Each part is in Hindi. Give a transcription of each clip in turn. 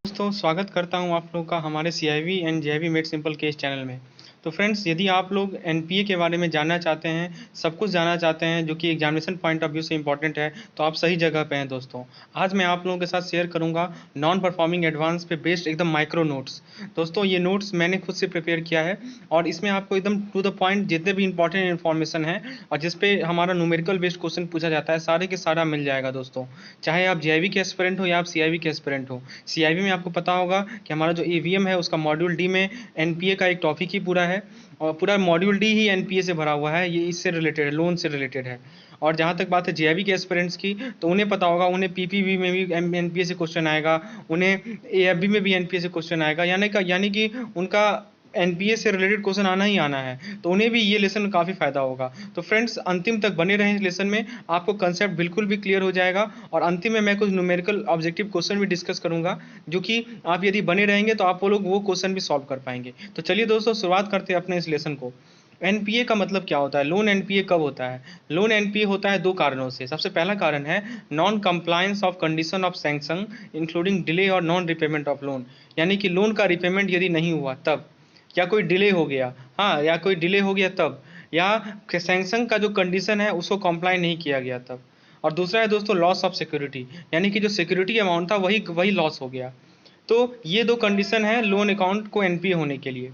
दोस्तों स्वागत करता हूं आप लोगों का हमारे CIV and JIV made simple case channel में। तो फ्रेंड्स, यदि आप लोग एनपीए के बारे में जानना चाहते हैं, सब कुछ जानना चाहते हैं जो कि एग्जामिनेशन पॉइंट ऑफ व्यू से इंपॉर्टेंट है, तो आप सही जगह पे हैं दोस्तों। आज मैं आप लोगों के साथ शेयर करूंगा नॉन परफॉर्मिंग एडवांस पे बेस्ड एकदम माइक्रो नोट्स। दोस्तों ये नोट्स मैंने खुद से प्रिपेयर किया है और इसमें आपको एकदम टू द पॉइंट जितने भी इंपॉर्टेंट इन्फॉर्मेशन है और जिसपे हमारा न्यूमेरिकल बेस्ड क्वेश्चन पूछा जाता है, सारे के सारा मिल जाएगा दोस्तों। चाहे आप जेआईवी के एस्पिरेंट हो या आप सीआईवी के एस्पिरेंट हो। सीआईवी में आपको पता होगा कि हमारा जो ईवीएम है उसका मॉड्यूल डी में एनपीए का एक टॉपिक ही पूरा है और पूरा मॉड्यूल डी ही एनपीए से भरा हुआ है। ये इससे रिलेटेड है, लोन से रिलेटेड है। और जहाँ तक बात है जेआईवी के एस्पिरेंट्स की, तो उन्हें पता होगा, उन्हें पीपीबी में भी एनपीए से क्वेश्चन आएगा, उन्हें एएफबी में भी एनपीए से क्वेश्चन आएगा, यानी कि उनका एनपीए से रिलेटेड क्वेश्चन आना ही आना है, तो उन्हें भी ये लेसन काफ़ी फायदा होगा। तो फ्रेंड्स, अंतिम तक बने रहें इस लेसन में, आपको कंसेप्ट बिल्कुल भी क्लियर हो जाएगा और अंतिम में मैं कुछ न्यूमेरिकल ऑब्जेक्टिव क्वेश्चन भी डिस्कस करूंगा, जो कि आप यदि बने रहेंगे तो आप वो लोग वो क्वेश्चन भी सॉल्व कर पाएंगे। तो चलिए दोस्तों, शुरुआत करते हैं अपने इस लेसन को। एनपीए का मतलब क्या होता है, लोन एनपीए कब होता है? लोन एनपीए होता है दो कारणों से। सबसे पहला कारण है non compliance of condition of sanction including delay और नॉन रिपेमेंट ऑफ लोन, यानी कि लोन का रिपेमेंट यदि नहीं हुआ तब, या कोई डिले हो गया, हाँ, या कोई डिले हो गया तब, या सैंक्शन का जो कंडीशन है उसको कंप्लाई नहीं किया गया तब। और दूसरा है दोस्तों लॉस ऑफ सिक्योरिटी, यानी कि जो सिक्योरिटी अमाउंट था वही वही लॉस हो गया। तो ये दो कंडीशन है लोन अकाउंट को एनपीए होने के लिए।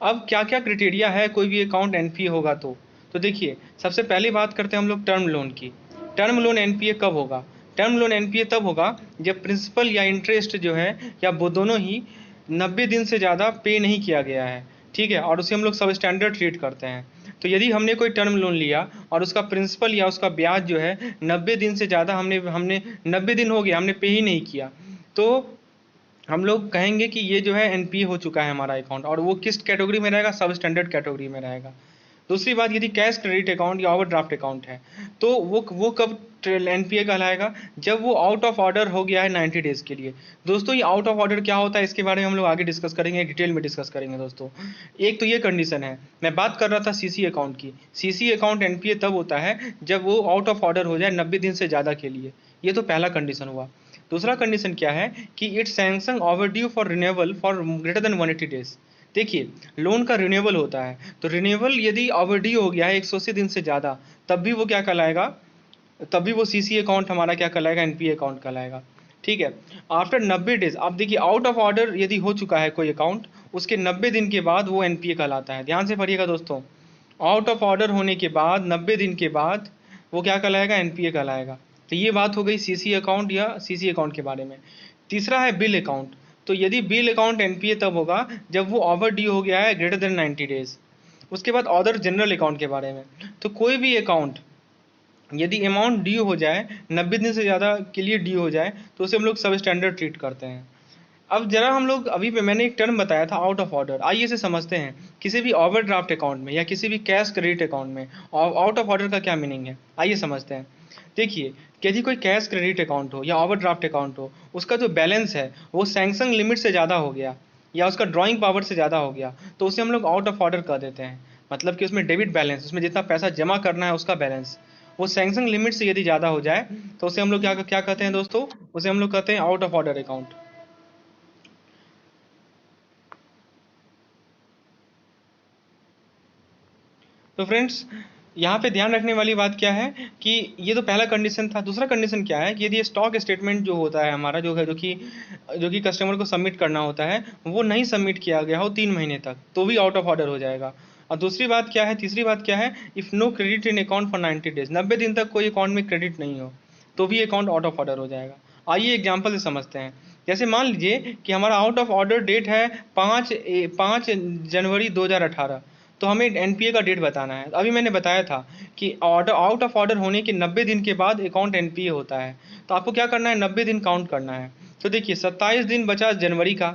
अब क्या क्या क्राइटेरिया है कोई भी अकाउंट एनपीए होगा तो देखिए, सबसे पहली बात करते हैं हम लोग टर्म लोन की। टर्म लोन एनपीए कब होगा? टर्म लोन एनपीए तब होगा जब प्रिंसिपल या इंटरेस्ट जो है, या वो दोनों ही 90 दिन से ज़्यादा पे नहीं किया गया है, ठीक है, और उसे हम लोग सब स्टैंडर्ड ट्रीट करते हैं। तो यदि हमने कोई टर्म लोन लिया और उसका प्रिंसिपल या उसका ब्याज जो है 90 दिन से ज़्यादा हमने हमने 90 दिन हो गया हमने पे ही नहीं किया, तो हम लोग कहेंगे कि ये जो है एनपीए हो चुका है हमारा अकाउंट। और वो किस कैटेगरी में रहेगा? सब स्टैंडर्ड कैटेगरी में रहेगा। दूसरी बात, यदि कैश क्रेडिट अकाउंट या ओवरड्राफ्ट अकाउंट है, तो वो कब एनपीए कहलाएगा? जब वो आउट ऑफ ऑर्डर हो गया है 90 डेज के लिए। दोस्तों ये आउट ऑफ ऑर्डर क्या होता है, इसके बारे में हम लोग आगे डिस्कस करेंगे, डिटेल में डिस्कस करेंगे दोस्तों। एक तो ये कंडीशन है। मैं बात कर रहा था सीसी अकाउंट की। सीसी अकाउंट एनपीए तब होता है जब वो आउट ऑफ ऑर्डर हो जाए 90 दिन से ज़्यादा के लिए। ये तो पहला कंडीशन हुआ। दूसरा कंडीशन क्या है कि it's sanction over due for renewal for greater than 180 days. देखिए, लोन का रिन्यूअल होता है, तो रिन्यूअल यदि ओवरड्यू हो गया है 180 दिन से ज़्यादा, तब भी वो क्या कहलाएगा? तब भी वो सीसी अकाउंट हमारा क्या कहलाएगा? एनपीए अकाउंट कहलाएगा, ठीक है। आफ्टर 90 डेज, आप देखिए, आउट ऑफ ऑर्डर यदि हो चुका है कोई अकाउंट, उसके 90 दिन के बाद वो एनपीए कहलाता है। ध्यान से पढ़िएगा दोस्तों, आउट ऑफ ऑर्डर होने के बाद 90 दिन के बाद वो क्या कहलाएगा? एनपीए कहलाएगा। तो ये बात हो गई सीसी अकाउंट या सीसी अकाउंट के बारे में। तीसरा है बिल अकाउंट। तो यदि बिल अकाउंट एनपीए तब होगा जब वो ओवर ड्यू हो गया है ग्रेटर देन 90 डेज। उसके बाद अदर जनरल अकाउंट के बारे में, तो कोई भी अकाउंट यदि अमाउंट ड्यू हो जाए 90 दिन से ज़्यादा के लिए ड्यू हो जाए, तो उसे हम लोग सब स्टैंडर्ड ट्रीट करते हैं। अब जरा हम लोग अभी पे मैंने एक टर्म बताया था आउट ऑफ ऑर्डर, आइए इसे समझते हैं। किसी भी ओवरड्राफ्ट अकाउंट में या किसी भी कैश क्रेडिट अकाउंट में आउट ऑफ ऑर्डर का क्या मीनिंग है, आइए समझते हैं। देखिए, यदि कोई कैश क्रेडिट अकाउंट हो या ओवरड्राफ्ट अकाउंट हो, उसका जो बैलेंस है वो सैंक्शन लिमिट से ज़्यादा हो गया या उसका ड्राइंग पावर से ज़्यादा हो गया, तो उसे हम लोग आउट ऑफ ऑर्डर कर देते हैं। मतलब कि उसमें डेबिट बैलेंस, उसमें जितना पैसा जमा करना है उसका बैलेंस, वो सैंक्शन लिमिट से यदि ज़्यादा हो जाए, तो उसे हम लोग क्या क्या कहते हैं दोस्तों? उसे हम लोग कहते हैं आउट ऑफ ऑर्डर अकाउंट। तो फ्रेंड्स, यहाँ पे ध्यान रखने वाली बात क्या है कि ये तो पहला कंडीशन था। दूसरा कंडीशन क्या है कि यदि स्टॉक स्टेटमेंट जो होता है हमारा, जो कि कस्टमर को सबमिट करना होता है, वो नहीं सबमिट किया गया हो 3 महीने तक, तो भी आउट ऑफ ऑर्डर हो जाएगा। और दूसरी बात क्या है, तीसरी बात क्या है, if no credit in account for 90 days, 90 दिन तक कोई अकाउंट में क्रेडिट नहीं हो, तो भी अकाउंट आउट ऑफ ऑर्डर हो जाएगा। आइए एग्जाम्पल से समझते हैं। जैसे मान लीजिए कि हमारा आउट ऑफ ऑर्डर डेट है 5 जनवरी 2018, तो हमें एनपीए का डेट बताना है। अभी मैंने बताया था कि ऑर्डर आउट ऑफ ऑर्डर होने के 90 दिन के बाद अकाउंट एनपीए होता है। तो आपको क्या करना है? 90 दिन काउंट करना है। तो देखिए, 27 दिन बचा जनवरी का,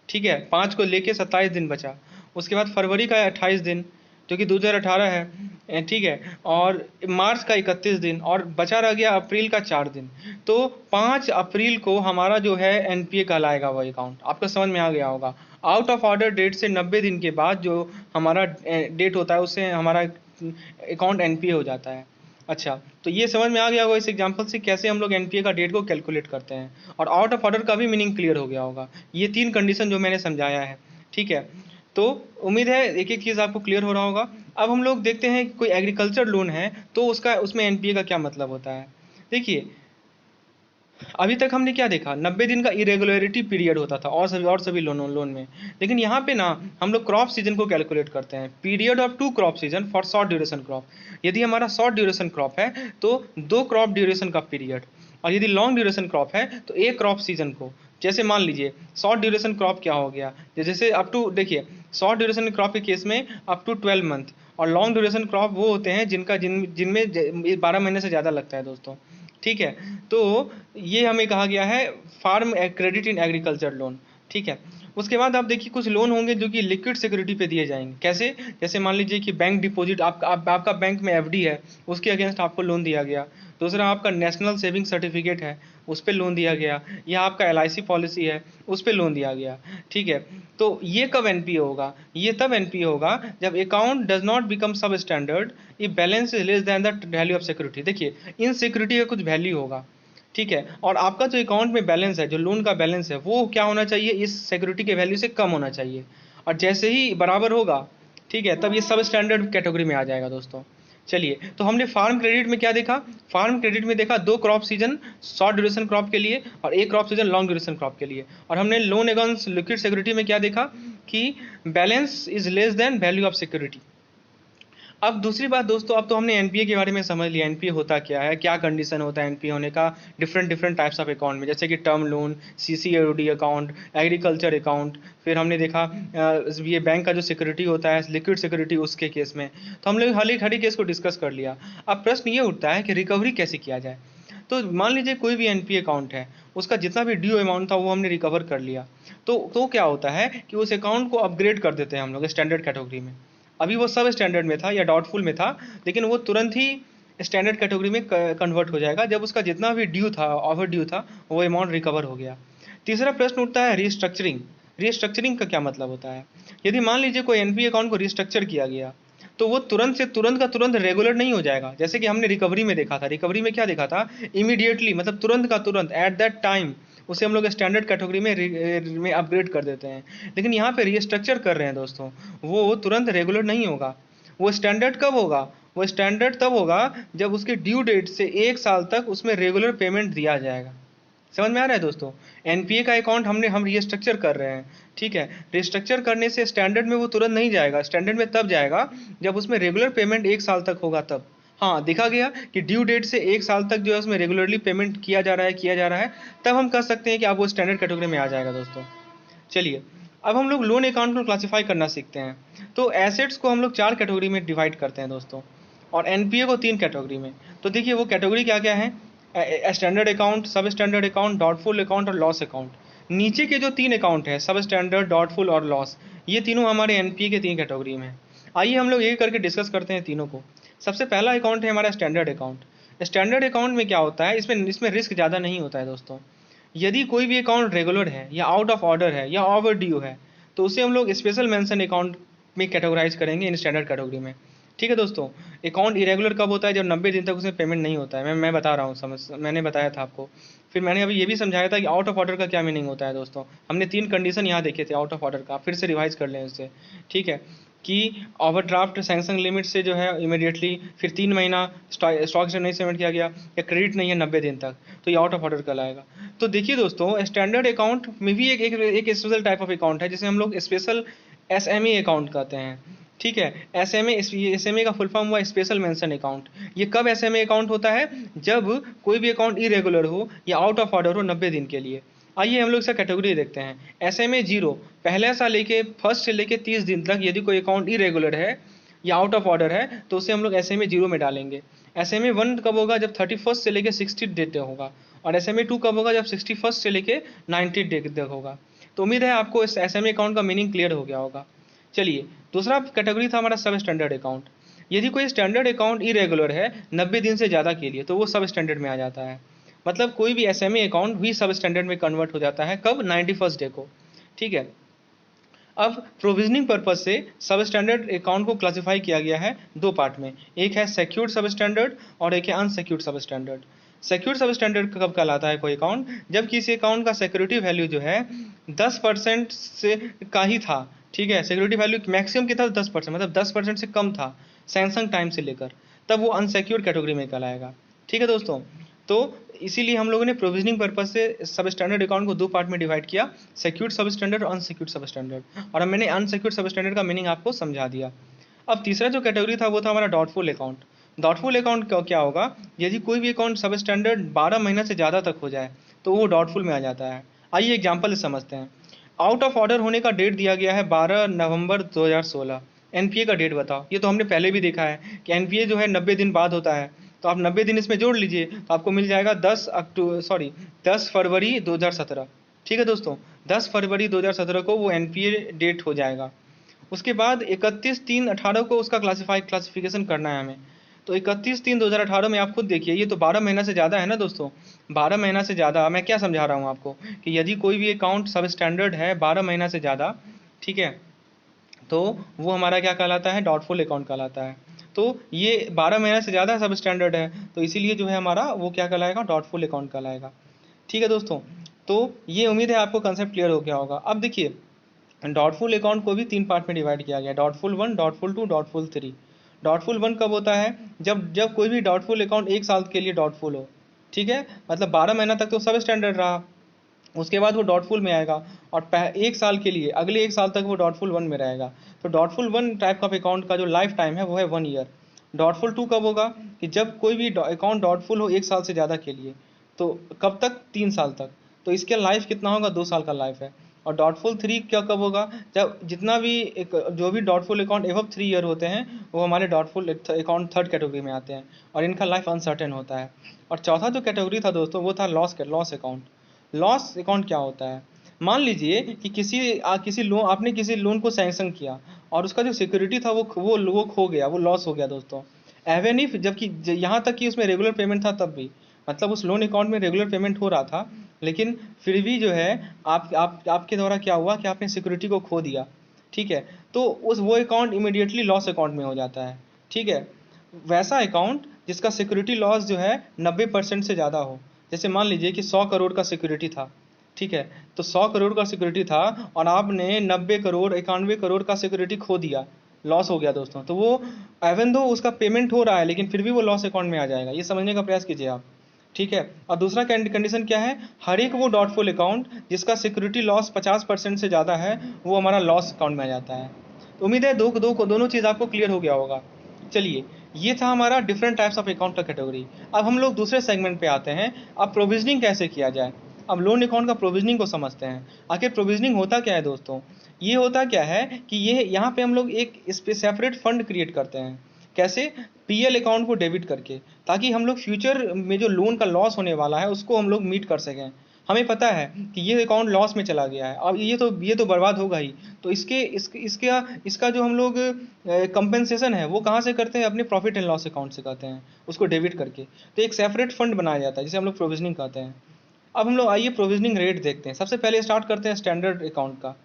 ठीक है, 5 को लेके 27 दिन बचा। उसके बाद फरवरी का 28 दिन, जो कि 2018 है, ठीक है, और मार्च का 31 दिन, और बचा रह गया अप्रैल का 4 दिन। तो 5 अप्रैल को हमारा जो है एनपीए कहलाएगा वो अकाउंट। आपको समझ में आ गया होगा। आउट ऑफ ऑर्डर डेट से 90 दिन के बाद जो हमारा डेट होता है उससे हमारा अकाउंट एनपीए हो जाता है। अच्छा, तो ये समझ में आ गया होगा इस एग्जांपल से कैसे हम लोग एनपीए का डेट को कैलकुलेट करते हैं, और आउट ऑफ ऑर्डर का भी मीनिंग क्लियर हो गया होगा। ये 3 कंडीशन जो मैंने समझाया है, ठीक है। तो उम्मीद है एक एक चीज़ आपको क्लियर हो रहा होगा। अब हम लोग देखते हैं कि कोई एग्रीकल्चर लोन है तो उसका उसमें एनपीए का क्या मतलब होता है। देखिए, अभी तक हमने क्या देखा, 90 दिन का इरेगुलरिटी पीरियड होता था और सभी लोन में। लेकिन यहाँ पे ना हम लोग क्रॉप सीजन को कैलकुलेट करते हैं, period of 2 crop season for short duration crop. यदि हमारा शॉर्ट ड्यूरेशन क्रॉप है तो 2 क्रॉप ड्यूरेशन का पीरियड, और यदि लॉन्ग ड्यूरेशन क्रॉप है तो एक क्रॉप सीजन को। जैसे मान लीजिए शॉर्ट ड्यूरेशन क्रॉप क्या हो गया, जैसे अप टू, देखिए शॉर्ट ड्यूरेशन क्रॉप के केस में अप टू 12 मंथ, और लॉन्ग ड्यूरेशन क्रॉप वो होते हैं जिनमें 12 महीने से ज़्यादा लगता है दोस्तों, ठीक है। तो ये हमें कहा गया है farm credit in agriculture loan, ठीक है। उसके बाद आप देखिए कुछ लोन होंगे जो कि लिक्विड सिक्योरिटी पे दिए जाएंगे। कैसे? जैसे मान लीजिए कि बैंक डिपॉजिट, आपका बैंक में एफडी है, उसके अगेंस्ट आपको लोन दिया गया। दूसरा आपका नेशनल सेविंग सर्टिफिकेट है, उस पर लोन दिया गया, या आपका एलआईसी पॉलिसी है, उस पर लोन दिया गया, ठीक है। तो ये कब एनपीए होगा? ये तब एनपीए होगा जब अकाउंट डज नॉट बिकम सब standard if balance is less than the value of security. देखिए, इन सिक्योरिटी का कुछ वैल्यू होगा, ठीक है, और आपका जो अकाउंट में बैलेंस है, जो लोन का बैलेंस है, वो क्या होना चाहिए, इस सिक्योरिटी के वैल्यू से कम होना चाहिए। और जैसे ही बराबर होगा, ठीक है, तब ये सब स्टैंडर्ड कैटेगरी में आ जाएगा दोस्तों। चलिए, तो हमने फार्म क्रेडिट में क्या देखा? फार्म क्रेडिट में देखा 2 crop season short duration crop के लिए और 1 crop season long duration crop के लिए। और हमने लोन अगेंस्ट लिक्विड सिक्योरिटी में क्या देखा कि balance is less than value of security. अब दूसरी बात दोस्तों, अब तो हमने एनपीए के बारे में समझ लिया, एनपीए होता क्या है, क्या कंडीशन होता है एनपीए होने का different different types of account में, जैसे कि term loan, CCOD account, agriculture account. फिर हमने देखा ये बैंक का जो सिक्योरिटी होता है लिक्विड सिक्योरिटी, उसके केस में तो हम लोग हर एक केस को डिस्कस कर लिया। अब प्रश्न ये उठता है कि रिकवरी कैसे किया जाए। तो मान लीजिए कोई भी एनपीए अकाउंट है, उसका जितना भी ड्यू अमाउंट था वो हमने रिकवर कर लिया, तो क्या होता है कि उस अकाउंट को अपग्रेड कर देते हैं हम लोग स्टैंडर्ड कैटेगरी में। अभी वो सब स्टैंडर्ड में था या डाउटफुल में था, लेकिन वो तुरंत ही स्टैंडर्ड कैटेगरी में कन्वर्ट हो जाएगा जब उसका जितना भी ड्यू था, ओवर ड्यू था, वो अमाउंट रिकवर हो गया। तीसरा प्रश्न उठता है रीस्ट्रक्चरिंग। रीस्ट्रक्चरिंग का क्या मतलब होता है? यदि मान लीजिए कोई एनपीए अकाउंट को रीस्ट्रक्चर किया गया, तो वो तुरंत से तुरंत का तुरंत रेगुलर नहीं हो जाएगा। जैसे कि हमने रिकवरी में देखा था, रिकवरी में क्या देखा था, इमीडिएटली, मतलब तुरंत का तुरंत, एट दैट टाइम उसे हम लोग स्टैंडर्ड कैटेगरी में अपग्रेड कर देते हैं। लेकिन यहाँ पे रीस्ट्रक्चर कर रहे हैं दोस्तों, वो तुरंत रेगुलर नहीं होगा। वो स्टैंडर्ड कब होगा? वो स्टैंडर्ड तब होगा जब उसके ड्यू डेट से 1 साल तक उसमें रेगुलर पेमेंट दिया जाएगा। समझ में आ रहा है दोस्तों? एनपीए का अकाउंट हम रीस्ट्रक्चर कर रहे हैं, ठीक है। रीस्ट्रक्चर करने से स्टैंडर्ड में वो तुरंत नहीं जाएगा, स्टैंडर्ड में तब जाएगा जब उसमें रेगुलर पेमेंट 1 साल तक होगा तब। हाँ, देखा गया कि ड्यू डेट से 1 साल तक जो है उसमें रेगुलरली पेमेंट किया जा रहा है, तब हम कह सकते हैं कि आप वो स्टैंडर्ड कैटेगरी में आ जाएगा दोस्तों। चलिए, अब हम लोग लोन अकाउंट को क्लासिफाई करना सीखते हैं। तो एसेट्स को हम लोग 4 कैटेगरी में डिवाइड करते हैं दोस्तों, और एनपीए को 3 कैटेगरी में। तो देखिए वो कैटेगरी क्या क्या है, स्टैंडर्ड अकाउंट, सब स्टैंडर्ड अकाउंट, डाउटफुल अकाउंट और लॉस अकाउंट। नीचे के जो 3 अकाउंट है, सब स्टैंडर्ड, डाउटफुल और लॉस, ये तीनों हमारे एनपीए के 3 कैटेगरी में हैं। आइए हम लोग एक करके डिस्कस करते हैं तीनों को। सबसे पहला अकाउंट है हमारा स्टैंडर्ड अकाउंट। स्टैंडर्ड अकाउंट में क्या होता है, इसमें रिस्क ज़्यादा नहीं होता है दोस्तों। यदि कोई भी अकाउंट रेगुलर है या आउट ऑफ ऑर्डर है या ओवर ड्यू है, तो उसे हम लोग स्पेशल मेंशन अकाउंट में कैटेगराइज करेंगे इन स्टैंडर्ड कैटेगरी में, ठीक है दोस्तों। अकाउंट इरेगुलर कब होता है? जब 90 दिन तक उसमें पेमेंट नहीं होता है। मैं बता रहा हूँ, मैंने बताया था आपको। फिर मैंने अभी ये भी समझाया था कि आउट ऑफ ऑर्डर का क्या मीनिंग होता है दोस्तों। हमने 3 कंडीशन यहाँ देखे थे आउट ऑफ ऑर्डर का, फिर से रिवाइज कर लें उससे, ठीक है। कि ओवरड्राफ्ट सैंक्शन लिमिट से जो है इमीडिएटली, फिर 3 महीना स्टॉक नहीं सेटलमेंट किया गया, या क्रेडिट नहीं है 90 दिन तक, तो ये आउट ऑफ ऑर्डर कहलाएगा। तो देखिए दोस्तों, स्टैंडर्ड अकाउंट में भी एक स्पेशल टाइप ऑफ अकाउंट है जिसे हम लोग स्पेशल एसएमए अकाउंट कहते हैं, ठीक है। एसएमए का फुल फॉर्म हुआ स्पेशल मेंशन अकाउंट। ये कब एसएमए अकाउंट होता है? जब कोई भी अकाउंट इरेगुलर हो या आउट ऑफ ऑर्डर हो 90 दिन के लिए। आइए हम लोग इसका कैटेगरी देखते हैं। एसएमए 0, पहले से लेके फर्स्ट से लेके 30 दिन तक यदि कोई अकाउंट इरेगुलर है या आउट ऑफ ऑर्डर है, तो उसे हम लोग एसएमए 0 में डालेंगे। एसएमए 1 कब होगा? जब 31 से लेके 60 डेट होगा। और एसएमए 2 कब होगा? जब 61 से लेके 90 डेट तक होगा। तो उम्मीद है आपको इस एसएमए अकाउंट का मीनिंग क्लियर हो गया होगा। चलिए, दूसरा कैटेगरी था हमारा सब स्टैंडर्ड अकाउंट। यदि कोई स्टैंडर्ड अकाउंट इरेगुलर है 90 दिन से ज़्यादा के लिए, तो वो सब स्टैंडर्ड में आ जाता है। मतलब कोई भी एसएमए अकाउंट भी सब स्टैंडर्ड में कन्वर्ट हो जाता है, कब? 91st डे को, ठीक है। अब प्रोविजनिंग पर्पज से सब स्टैंडर्ड अकाउंट को क्लासिफाई किया गया है दो पार्ट में, एक है सिक्योर्ड सब स्टैंडर्ड और एक है अनसिक्योर्ड सब स्टैंडर्ड। सिक्योर्ड सब स्टैंडर्ड कब कहलाता है कोई अकाउंट, जब किसी अकाउंट का सिक्योरिटी वैल्यू जो है 10% से का ही था, ठीक है, सिक्योरिटी वैल्यू मैक्सिमम कितना था 10%, मतलब 10% से कम था सैमसंग टाइम से लेकर, तब वो अनसिक्योर्ड कैटेगरी में कहलाएगा। ठीक है दोस्तों, तो इसीलिए हम लोगों ने प्रोविजनिंग पर्पज से सब स्टैंडर्ड अकाउंट को दो पार्ट में डिवाइड किया, सिक्योर्ड सब स्टैंडर्ड और अनसिक्योर्ड सब स्टैंडर्ड, और अब मैंने अनसिक्योर्ड सब स्टैंडर्ड का मीनिंग आपको समझा दिया। अब तीसरा जो कैटेगरी था वो था हमारा डॉटफुल अकाउंट। डॉटफुल अकाउंट क्या होगा, यदि कोई भी अकाउंट सब स्टैंडर्ड 12 महीना से ज़्यादा तक हो जाए तो वो डॉटफुल में आ जाता है। आइए एग्जाम्पल समझते हैं। आउट ऑफ ऑर्डर होने का डेट दिया गया है 12 नवंबर 2016। एनपीए का डेट बताओ, ये तो हमने पहले भी देखा है कि एनपीए जो है 90 दिन बाद होता है, तो आप 90 दिन इसमें जोड़ लीजिए तो आपको मिल जाएगा 10 फरवरी 2017। ठीक है दोस्तों, 10 फरवरी 2017 को वो एनपीए डेट हो जाएगा। उसके बाद 31/3/18 को उसका क्लासिफिकेशन करना है हमें, तो 31/3/2018 में आप खुद देखिए, ये तो 12 महीना से ज़्यादा है ना दोस्तों। 12 महीना से ज़्यादा, मैं क्या समझा रहा हूँ आपको कि यदि कोई भी अकाउंट सब स्टैंडर्ड है 12 महीना से ज़्यादा, ठीक है, तो वो हमारा क्या कहलाता है, डॉटफुल अकाउंट कहलाता है। तो ये 12 महीना से ज़्यादा सब स्टैंडर्ड है, तो इसीलिए जो है हमारा वो क्या कहलाएगा, डॉटफुल अकाउंट कहलाएगा। ठीक है दोस्तों, तो ये उम्मीद है आपको कंसेप्ट क्लियर हो गया होगा। अब देखिए, डॉटफुल अकाउंट को भी तीन पार्ट में डिवाइड किया गया, डॉटफुल 1, डॉटफुल 2, डॉटफुल 3। डॉटफुल 1 कब होता है, जब जब कोई भी डॉटफुल अकाउंट एक साल के लिए डॉटफुल हो, ठीक है, मतलब 12 महीना तक तो सब स्टैंडर्ड रहा, उसके बाद वो डॉटफुल में आएगा, और एक साल के लिए अगले एक साल तक वो डॉटफुल 1 में रहेगा। तो डॉटफुल 1 टाइप ऑफ अकाउंट का जो लाइफ टाइम है वो है 1 ईयर। डॉटफुल 2 कब होगा, कि जब कोई भी अकाउंट डॉटफुल हो एक साल से ज़्यादा के लिए, तो कब तक, 3 साल तक, तो इसका लाइफ कितना होगा, 2 साल का लाइफ है। और डॉटफुल 3 क्या कब होगा, जब जितना भी जो भी डॉटफुल अकाउंट एबव 3 ईयर होते हैं वो हमारे डॉटफुल अकाउंट थर्ड कैटेगरी में आते हैं, और इनका लाइफ अनसर्टेन होता है। और चौथा जो कैटेगरी था दोस्तों वो था लॉस अकाउंट। लॉस अकाउंट क्या होता है, मान लीजिए कि किसी लोन, आपने किसी लोन को सैंक्शन किया और उसका जो सिक्योरिटी था वो खो गया, वो लॉस हो गया दोस्तों। एवन इफ, जबकि यहाँ तक कि उसमें रेगुलर पेमेंट था तब भी, मतलब उस लोन अकाउंट में रेगुलर पेमेंट हो रहा था, लेकिन फिर भी जो है आपके द्वारा क्या हुआ कि आपने सिक्योरिटी को खो दिया, ठीक है, तो वो अकाउंट इमीडिएटली लॉस अकाउंट में हो जाता है। ठीक है, वैसा अकाउंट जिसका सिक्योरिटी लॉस जो है 90% से ज़्यादा हो, जैसे मान लीजिए कि 100 करोड़ का सिक्योरिटी था, ठीक है, तो 100 करोड़ का सिक्योरिटी था और आपने 90 करोड़ 91 करोड़ का सिक्योरिटी खो दिया, लॉस हो गया दोस्तों, तो वो एवन दो उसका पेमेंट हो रहा है लेकिन फिर भी वो लॉस अकाउंट में आ जाएगा, ये समझने का प्रयास कीजिए आप। ठीक है, और दूसरा कंडीशन क्या है, हर एक वो डॉटफुल अकाउंट जिसका सिक्योरिटी लॉस 50% से ज़्यादा है वो हमारा लॉस अकाउंट में आ जाता है। तो उम्मीद है दोनों चीज़ आपको क्लियर हो गया होगा। चलिए, ये था हमारा डिफरेंट टाइप्स ऑफ अकाउंट का कैटेगरी। अब हम लोग दूसरे सेगमेंट पे आते हैं, अब प्रोविजनिंग कैसे किया जाए। अब लोन अकाउंट का प्रोविजनिंग को समझते हैं। आखिर प्रोविजनिंग होता क्या है दोस्तों, ये होता क्या है कि ये यहाँ पे हम लोग एक इस पे सेपरेट फंड क्रिएट करते हैं। कैसे, पीएल अकाउंट को डेबिट करके, ताकि हम लोग फ्यूचर में जो लोन का लॉस होने वाला है उसको हम लोग मीट कर सकें। हमें पता है कि ये अकाउंट लॉस में चला गया है, अब ये तो बर्बाद होगा ही, तो इसका जो हम लोग कंपेंसेशन है वो कहाँ से करते हैं, अपने प्रॉफिट एंड लॉस अकाउंट से करते हैं, उसको डेबिट करके। तो एक सेपरेट फंड बनाया जाता है जिसे हम लोग प्रोविजनिंग कहते हैं। अब हम लोग आइए प्रोविजनिंग रेट देखते हैं। सबसे पहले स्टार्ट करते हैं स्टैंडर्ड अकाउंट का।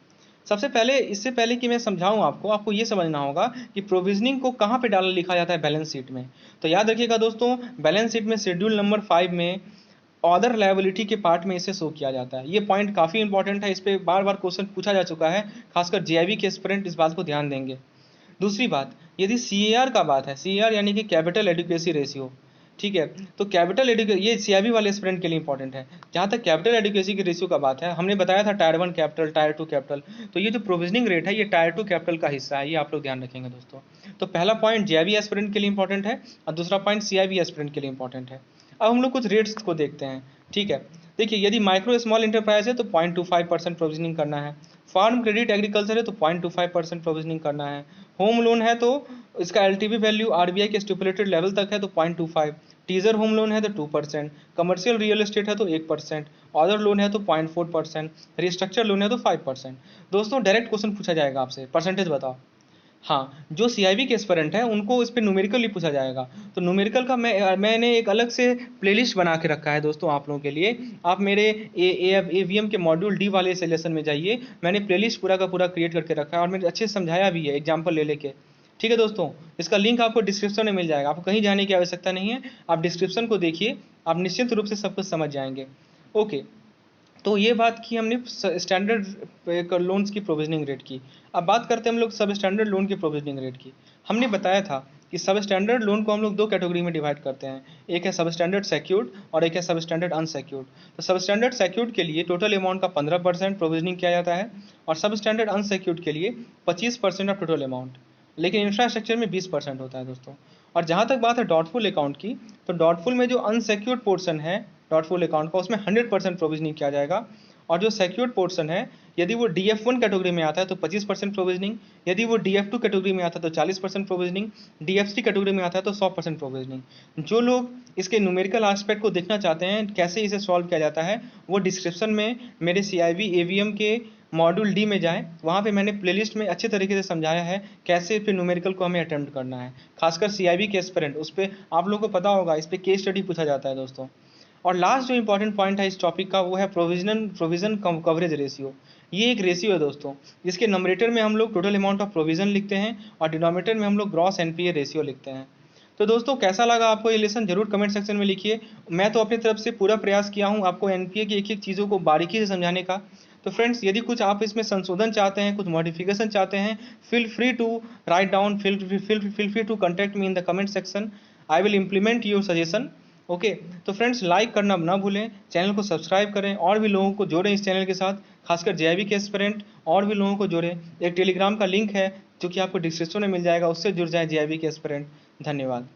सबसे पहले, इससे पहले कि मैं समझाऊं आपको ये समझना होगा कि प्रोविजनिंग को कहाँ पे डाला लिखा जाता है, बैलेंस शीट में। तो याद रखिएगा दोस्तों, बैलेंस शीट में शेड्यूल नंबर 5 में अदर लायबिलिटी के पार्ट में इसे शो किया जाता है। ये पॉइंट काफ़ी इंपॉर्टेंट है, इस पर बार बार क्वेश्चन पूछा जा चुका है, खासकर जेआईबी के एस्पिरेंट इस बात को ध्यान देंगे। दूसरी बात, यदि सीएआर का बात है, सीएआर यानी कि कैपिटल एडिक्वेसी रेशियो, ठीक है, तो कैपिटल एडिक्वेसी ये सीआईबी वाले स्टूडेंट के लिए इंपॉर्टेंट है। जहाँ तक कैपिटल एडिक्वेसी की रेशियो का बात है, हमने बताया था टायर 1 कैपिटल, टायर 2 कैपिटल, तो ये जो प्रोविजनिंग रेट है ये टायर 2 कैपिटल का हिस्सा है, ये आप लोग ध्यान रखेंगे दोस्तों। तो पहला पॉइंट जेआईबी एस्पिरेंट के लिए इंपॉर्टेंट है और दूसरा पॉइंट सीआईबी एस्पिरेंट के लिए इंपॉर्टेंट है। अब हम लोग कुछ रेट्स को देखते हैं, ठीक है। देखिए, यदि माइक्रो स्मॉल इंटरप्राइज है तो 0.25% प्रोविजनिंग करना है, फार्म क्रेडिट एग्रीकल्चर है तो 0.25% प्रोविजनिंग करना है, होम लोन है तो इसका एलटीवी वैल्यू आरबीआई के स्टिपुलेटेड लेवल तक है तो 0.25, टीजर होम लोन है तो 2%, कमर्शियल रियल एस्टेट है तो 1%, अदर लोन है तो 0.4%, रिस्ट्रक्चर लोन है तो 5%। दोस्तों डायरेक्ट क्वेश्चन पूछा जाएगा आपसे, परसेंटेज बताओ, हाँ, जो सीआईबी के एस्पिरेंट हैं उनको इस पे न्यूमेरिकल ही पूछा जाएगा। तो न्यूमेरिकल का मैंने एक अलग से प्लेलिस्ट बना के रखा है दोस्तों आप लोगों के लिए। आप मेरे एवीएम के मॉड्यूल डी वाले सेलेक्शन में जाइए, मैंने प्लेलिस्ट पूरा का पूरा क्रिएट करके रखा है और मैंने अच्छे से समझाया भी है एग्जाम्पल ले लेके। ठीक है दोस्तों, इसका लिंक आपको डिस्क्रिप्शन में मिल जाएगा, आपको कहीं जाने की आवश्यकता नहीं है, आप डिस्क्रिप्शन को देखिए, आप निश्चित रूप से सब कुछ समझ जाएंगे। ओके, तो ये बात की हमने स्टैंडर्ड लोन्स की प्रोविजनिंग रेट की। अब बात करते हैं हम लोग सब स्टैंडर्ड लोन की प्रोविजनिंग रेट की। हमने बताया था कि सब स्टैंडर्ड लोन को हम लोग दो कैटेगरी में डिवाइड करते हैं, एक है सब स्टैंडर्ड सेक्यूर्ड और एक है सब स्टैंडर्ड अनसेक्यूर्ड। तो सब स्टैंडर्ड सेक्यूर्ड के लिए टोटल अमाउंट का 15% प्रोविजनिंग किया जाता है और सब स्टैंडर्ड अनसेक्यूर्ड के लिए 25% ऑफ टोटल अमाउंट, लेकिन इंफ्रास्ट्रक्चर में 20% होता है दोस्तों। और जहाँ तक बात है डॉटफुल अकाउंट की, तो डॉटफुल में जो अनसेक्यूर्ड पोर्शन है डॉटफुल अकाउंट का, उसमें 100% प्रोविजनिंग किया जाएगा। और जो सिक्योर्ड पोर्शन है, यदि वो DF1 कैटेगरी में आता है तो 25% प्रोविजनिंग, यदि वो DF2 कैटेगरी में आता है तो 40% प्रोविजनिंग, DF3 कैटेगरी में आता है तो 100% प्रोविजनिंग। जो लोग इसके न्यूमेरिकल एस्पेक्ट को देखना चाहते हैं कैसे इसे सॉल्व किया जाता है, वो डिस्क्रिप्शन में मेरे CIV AVM के मॉड्यूल डी में जाएं, वहाँ पे मैंने प्लेलिस्ट में अच्छे तरीके से समझाया है कैसे फिर न्यूमेरिकल को हमें अटेम्प्ट करना है, खासकर CIV के एस्पिरेंट। उस पर आप लोगों को पता होगा, इस पर केस स्टडी पूछा जाता है दोस्तों। और लास्ट जो इंपॉर्टेंट पॉइंट है इस टॉपिक का, वो है प्रोविजन कवरेज रेशियो। ये एक रेशियो है दोस्तों, जिसके नंबरेटर में हम लोग टोटल अमाउंट ऑफ प्रोविजन लिखते हैं और डिनोमिनेटर में हम लोग ग्रॉस NPA रेशियो लिखते हैं। तो दोस्तों कैसा लगा आपको ये लेसन, जरूर कमेंट सेक्शन में लिखिए। मैं तो अपनी तरफ से पूरा प्रयास किया हूँ आपको NPA की एक एक चीज़ों को बारीकी से समझाने का। तो फ्रेंड्स, यदि कुछ आप इसमें संशोधन चाहते हैं, कुछ मॉडिफिकेशन चाहते हैं, feel free to write down, feel free to contact me in the comment section. I will implement your suggestion. Okay, तो फ्रेंड्स लाइक करना ना भूलें, चैनल को सब्सक्राइब करें और भी लोगों को जोड़ें इस चैनल के साथ, खासकर JIV के एस्पिरेंट और भी लोगों को जोड़ें। एक टेलीग्राम का लिंक है जो कि आपको डिस्क्रिप्शन में मिल जाएगा, उससे जुड़ जाए JIV के एस्पिरेंट। धन्यवाद।